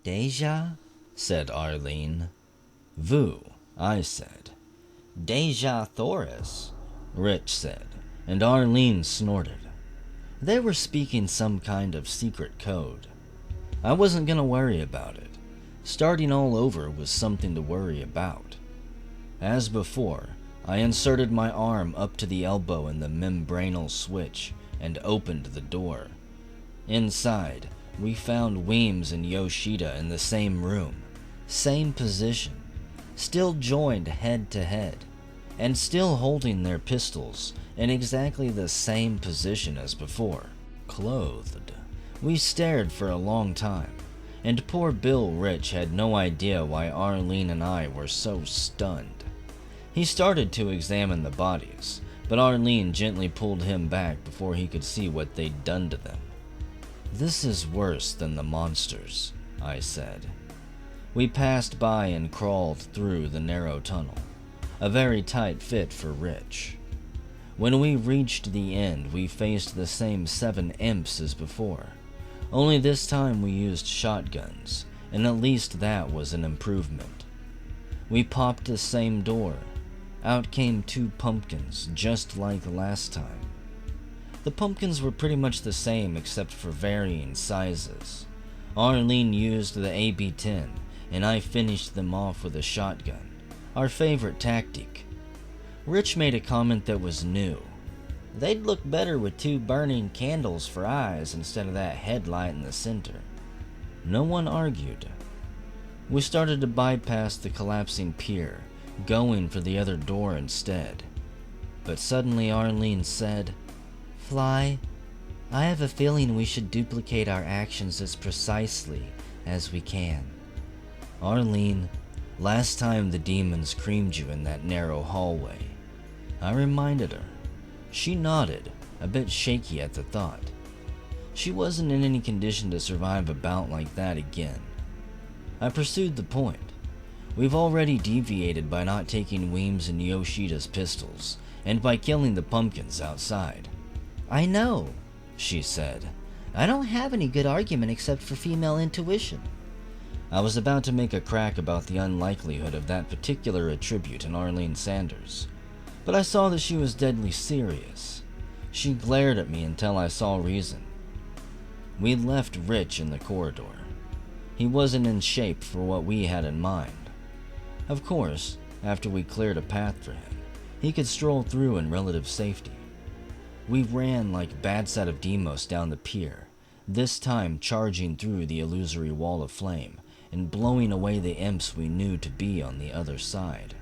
Deja? Said Arlene. Vu, I said. Deja Thoris, Rich said, and Arlene snorted. They were speaking some kind of secret code. I wasn't going to worry about it. Starting all over was something to worry about. As before, I inserted my arm up to the elbow in the membranal switch and opened the door. Inside, we found Weems and Yoshida in the same room, same position, still joined head to head, and still holding their pistols in exactly the same position as before, clothed. We stared for a long time, and poor Bill Rich had no idea why Arlene and I were so stunned. He started to examine the bodies, but Arlene gently pulled him back before he could see what they'd done to them. This is worse than the monsters, I said. We passed by and crawled through the narrow tunnel, a very tight fit for Rich. When we reached the end, we faced the same 7 imps as before, only this time we used shotguns, and at least that was an improvement. We popped the same door. Out came 2 pumpkins, just like last time. The pumpkins were pretty much the same except for varying sizes. Arlene used the AB-10, and I finished them off with a shotgun, our favorite tactic. Rich made a comment that was new. They'd look better with 2 burning candles for eyes instead of that headlight in the center. No one argued. We started to bypass the collapsing pier, going for the other door instead. But suddenly Arlene said, "Fly, I have a feeling we should duplicate our actions as precisely as we can." Arlene, last time the demons creamed you in that narrow hallway. I reminded her. She nodded, a bit shaky at the thought. She wasn't in any condition to survive a bout like that again. I pursued the point. We've already deviated by not taking Weems and Yoshida's pistols, and by killing the pumpkins outside. "I know," she said. "I don't have any good argument except for female intuition." I was about to make a crack about the unlikelihood of that particular attribute in Arlene Sanders, but I saw that she was deadly serious. She glared at me until I saw reason. We left Rich in the corridor. He wasn't in shape for what we had in mind. Of course, after we cleared a path for him, he could stroll through in relative safety. We ran like bats out of Demos down the pier, this time charging through the illusory wall of flame and blowing away the imps we knew to be on the other side.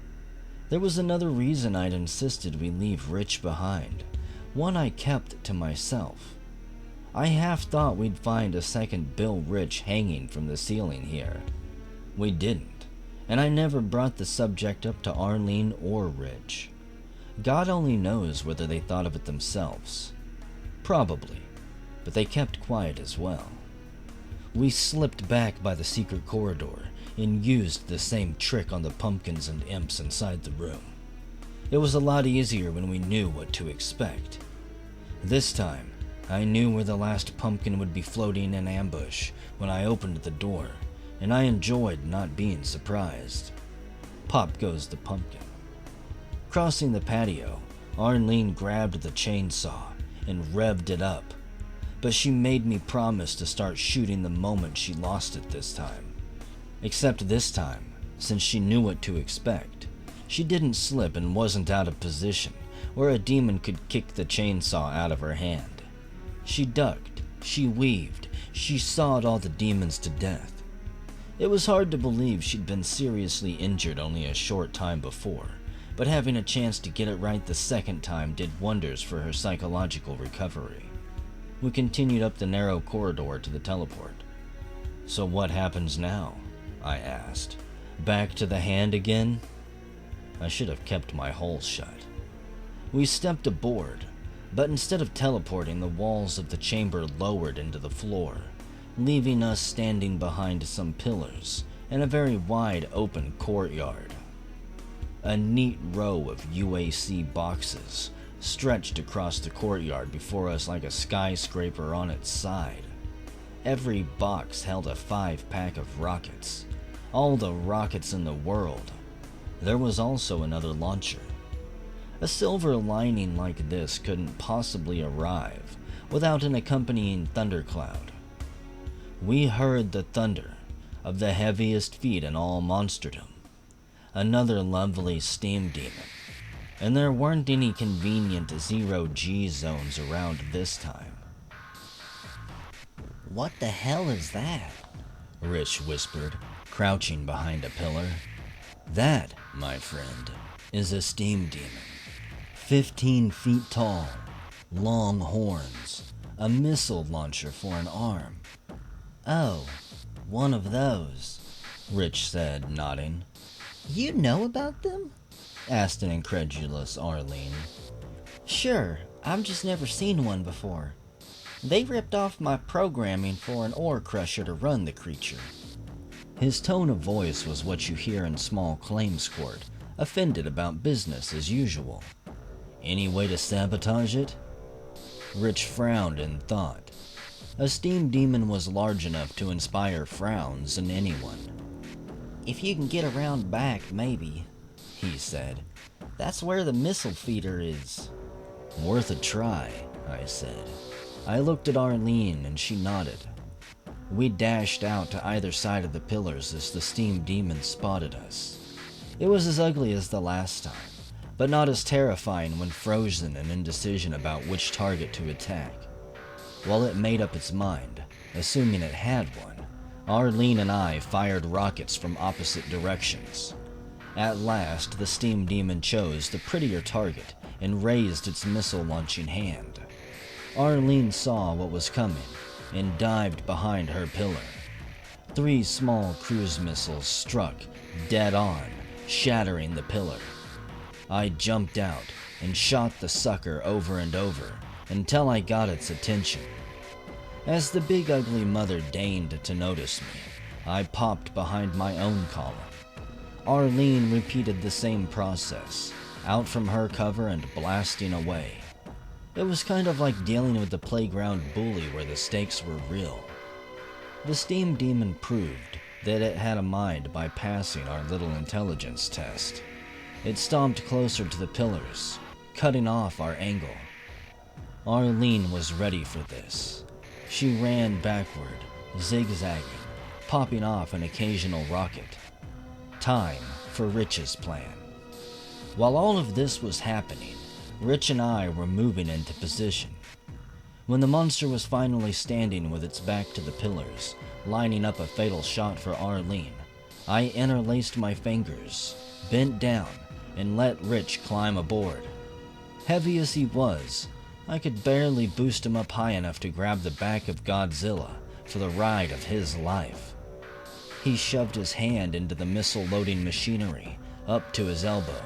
There was another reason I'd insisted we leave Rich behind, one I kept to myself. I half thought we'd find a second Bill Rich hanging from the ceiling here. We didn't, and I never brought the subject up to Arlene or Rich. God only knows whether they thought of it themselves. Probably, but they kept quiet as well. We slipped back by the secret corridor and used the same trick on the pumpkins and imps inside the room. It was a lot easier when we knew what to expect. This time, I knew where the last pumpkin would be floating in ambush when I opened the door, and I enjoyed not being surprised. Pop goes the pumpkin. Crossing the patio, Arlene grabbed the chainsaw and revved it up, but she made me promise to start shooting the moment she lost it this time. Except this time, since she knew what to expect, she didn't slip and wasn't out of position where a demon could kick the chainsaw out of her hand. She ducked, she weaved, she sawed all the demons to death. It was hard to believe she'd been seriously injured only a short time before, but having a chance to get it right the second time did wonders for her psychological recovery. We continued up the narrow corridor to the teleport. "So what happens now?" I asked. "Back to the hand again?" I should have kept my hole shut. We stepped aboard, but instead of teleporting, the walls of the chamber lowered into the floor, leaving us standing behind some pillars in a very wide open courtyard. A neat row of UAC boxes stretched across the courtyard before us like a skyscraper on its side. Every box held a 5-pack of rockets. All the rockets in the world. There was also another launcher. A silver lining like this couldn't possibly arrive without an accompanying thundercloud. We heard the thunder of the heaviest feat in all monsterdom. Another lovely steam demon. And there weren't any convenient zero-G zones around this time. "What the hell is that?" Rich whispered, crouching behind a pillar. That, my friend, is a steam demon. 15 feet tall, long horns, a missile launcher for an arm. "Oh, one of those," Rich said, nodding. "You know about them?" Asked an incredulous Arlene. "Sure, I've just never seen one before. They ripped off my programming for an ore crusher to run the creature." His tone of voice was what you hear in small claims court, offended about business as usual. Any way to sabotage it? Rich frowned in thought. A steam demon was large enough to inspire frowns in anyone. "If you can get around back, maybe," he said. "That's where the missile feeder is." Worth a try, I said. I looked at Arlene and she nodded. We dashed out to either side of the pillars as the steam demon spotted us. It was as ugly as the last time, but not as terrifying when frozen in indecision about which target to attack. While it made up its mind, assuming it had one, Arlene and I fired rockets from opposite directions. At last, the steam demon chose the prettier target and raised its missile-launching hand. Arlene saw what was coming and dived behind her pillar. 3 small cruise missiles struck dead on, shattering the pillar. I jumped out and shot the sucker over and over until I got its attention. As the big ugly mother deigned to notice me, I popped behind my own column. Arlene repeated the same process, out from her cover and blasting away. It was kind of like dealing with the playground bully where the stakes were real. The steam demon proved that it had a mind by passing our little intelligence test. It stomped closer to the pillars, cutting off our angle. Arlene was ready for this. She ran backward, zigzagging, popping off an occasional rocket. Time for Rich's plan. While all of this was happening, Rich and I were moving into position. When the monster was finally standing with its back to the pillars, lining up a fatal shot for Arlene, I interlaced my fingers, bent down, and let Rich climb aboard. Heavy as he was, I could barely boost him up high enough to grab the back of Godzilla for the ride of his life. He shoved his hand into the missile-loading machinery, up to his elbow.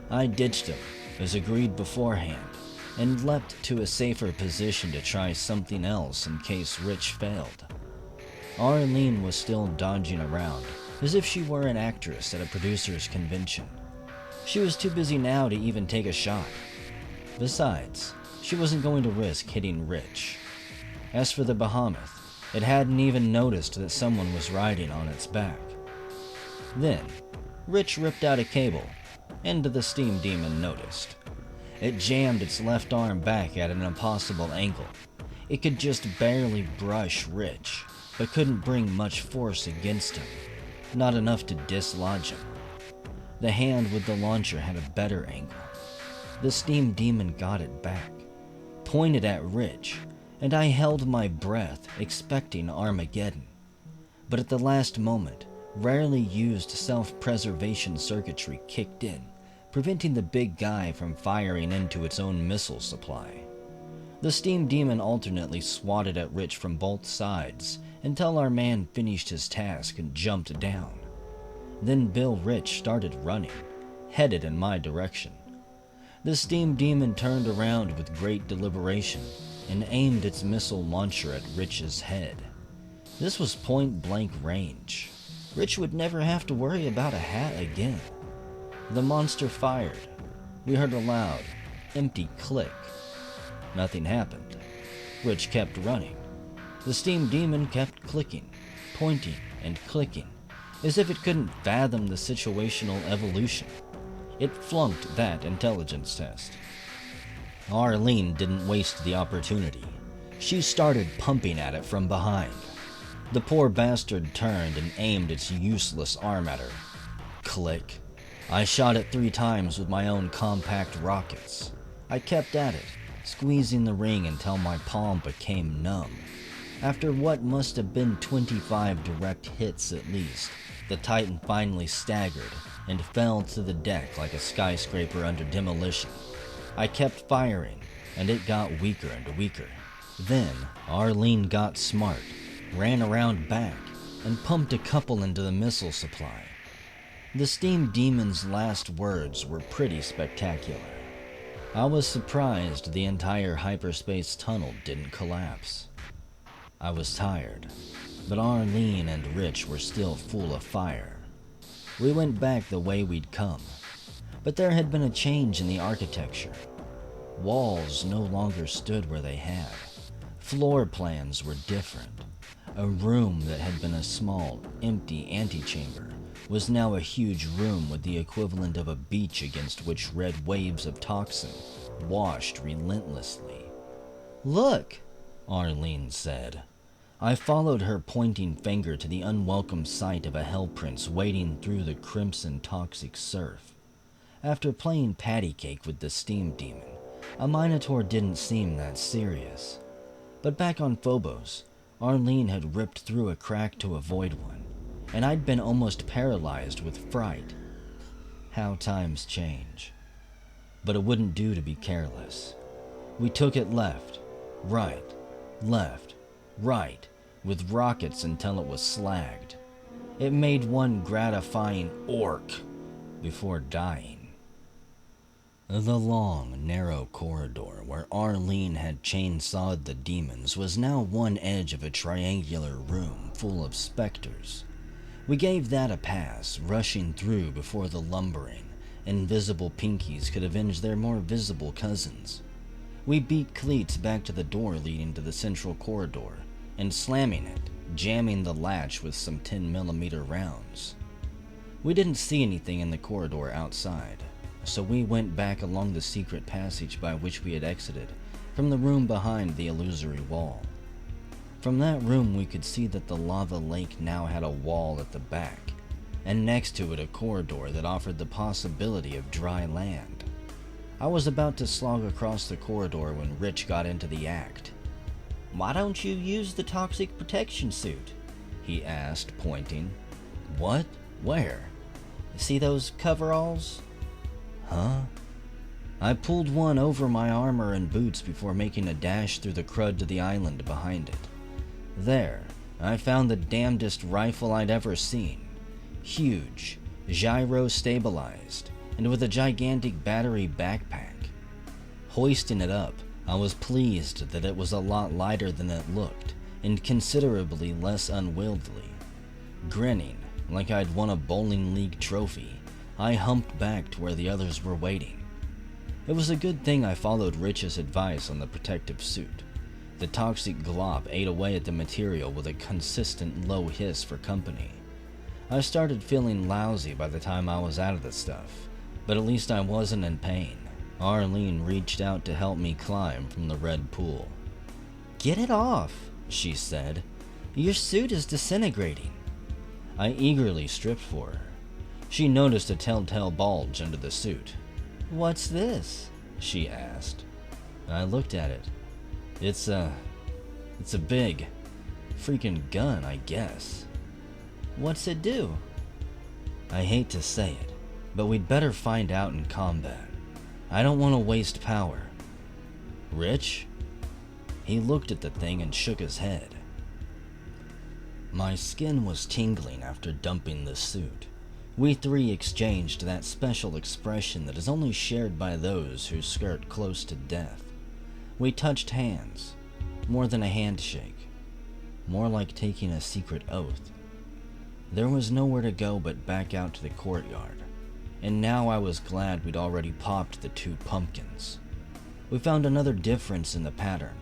I ditched him, as agreed beforehand, and leapt to a safer position to try something else in case Rich failed. Arlene was still dodging around, as if she were an actress at a producer's convention. She was too busy now to even take a shot. Besides, she wasn't going to risk hitting Rich. As for the behemoth, it hadn't even noticed that someone was riding on its back. Then, Rich ripped out a cable, and the steam demon noticed. It jammed its left arm back at an impossible angle. It could just barely brush Rich, but couldn't bring much force against him, not enough to dislodge him. The hand with the launcher had a better angle. The steam demon got it back, pointed at Rich, and I held my breath, expecting Armageddon. But at the last moment, rarely used self-preservation circuitry kicked in, preventing the big guy from firing into its own missile supply. The steam demon alternately swatted at Rich from both sides until our man finished his task and jumped down. Then Bill Rich started running, headed in my direction. The steam demon turned around with great deliberation and aimed its missile launcher at Rich's head. This was point-blank range. Rich would never have to worry about a hat again. The monster fired. We heard a loud, empty click. Nothing happened. Rich kept running. The steam demon kept clicking, pointing, and clicking, as if it couldn't fathom the situational evolution. It flunked that intelligence test. Arlene didn't waste the opportunity. She started pumping at it from behind. The poor bastard turned and aimed its useless arm at her. Click. I shot it 3 times with my own compact rockets. I kept at it, squeezing the ring until my palm became numb. After what must have been 25 direct hits at least, the Titan finally staggered and fell to the deck like a skyscraper under demolition. I kept firing, and it got weaker and weaker. Then, Arlene got smart, ran around back, and pumped a couple into the missile supply. The steam demon's last words were pretty spectacular. I was surprised the entire hyperspace tunnel didn't collapse. I was tired, but Arlene and Rich were still full of fire. We went back the way we'd come, but there had been a change in the architecture. Walls no longer stood where they had. Floor plans were different. A room that had been a small, empty antechamber was now a huge room with the equivalent of a beach against which red waves of toxin washed relentlessly. Look, Arlene said. I followed her pointing finger to the unwelcome sight of a hell prince wading through the crimson toxic surf. After playing patty cake with the steam demon, a minotaur didn't seem that serious. But back on Phobos, Arlene had ripped through a crack to avoid one, and I'd been almost paralyzed with fright. How times change. But it wouldn't do to be careless. We took it left, right, with rockets until it was slagged. It made one gratifying orc before dying. The long, narrow corridor where Arlene had chainsawed the demons was now one edge of a triangular room full of specters. We gave that a pass, rushing through before the lumbering, invisible pinkies could avenge their more visible cousins. We beat cleats back to the door leading to the central corridor, and slamming it, jamming the latch with some 10mm rounds. We didn't see anything in the corridor outside, so we went back along the secret passage by which we had exited from the room behind the illusory wall. From that room we could see that the lava lake now had a wall at the back, and next to it a corridor that offered the possibility of dry land. I was about to slog across the corridor when Rich got into the act. why don't you use the toxic protection suit? He asked, pointing. What? Where? See those coveralls? Huh? I pulled one over my armor and boots before making a dash through the crud to the island behind it. There, I found the damnedest rifle I'd ever seen. Huge, gyro-stabilized, and with a gigantic battery backpack. Hoisting it up, I was pleased that it was a lot lighter than it looked, and considerably less unwieldy. Grinning, like I'd won a bowling league trophy, I humped back to where the others were waiting. It was a good thing I followed Rich's advice on the protective suit. The toxic glop ate away at the material with a consistent low hiss for company. I started feeling lousy by the time I was out of the stuff, but at least I wasn't in pain. Arlene reached out to help me climb from the red pool. Get it off, she said. Your suit is disintegrating. I eagerly stripped for her. She noticed a telltale bulge under the suit. What's this? She asked. I looked at it. It's a big freaking gun, I guess. What's it do? I hate to say it, but we'd better find out in combat. I don't want to waste power. Rich? He looked at the thing and shook his head. My skin was tingling after dumping the suit. We three exchanged that special expression that is only shared by those who skirt close to death. We touched hands, more than a handshake, more like taking a secret oath. There was nowhere to go but back out to the courtyard, and now I was glad we'd already popped the 2 pumpkins. We found another difference in the pattern.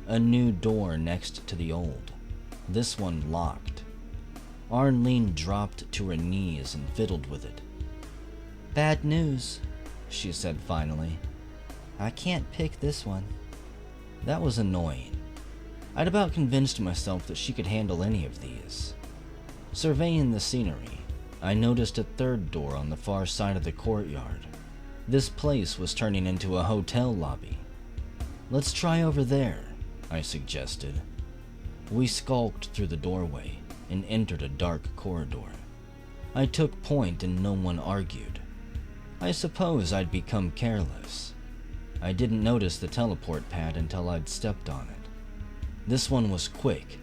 A new door next to the old. This one locked. Arlene dropped to her knees and fiddled with it. Bad news, she said finally. I can't pick this one. That was annoying. I'd about convinced myself that she could handle any of these. Surveying the scenery, I noticed a third door on the far side of the courtyard. This place was turning into a hotel lobby. Let's try over there, I suggested. We skulked through the doorway and entered a dark corridor. I took point and no one argued. I suppose I'd become careless. I didn't notice the teleport pad until I'd stepped on it. This one was quick,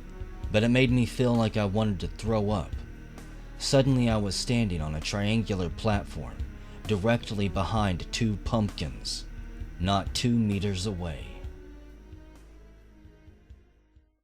but it made me feel like I wanted to throw up. Suddenly I was standing on a triangular platform directly behind two pumpkins, not 2 meters away.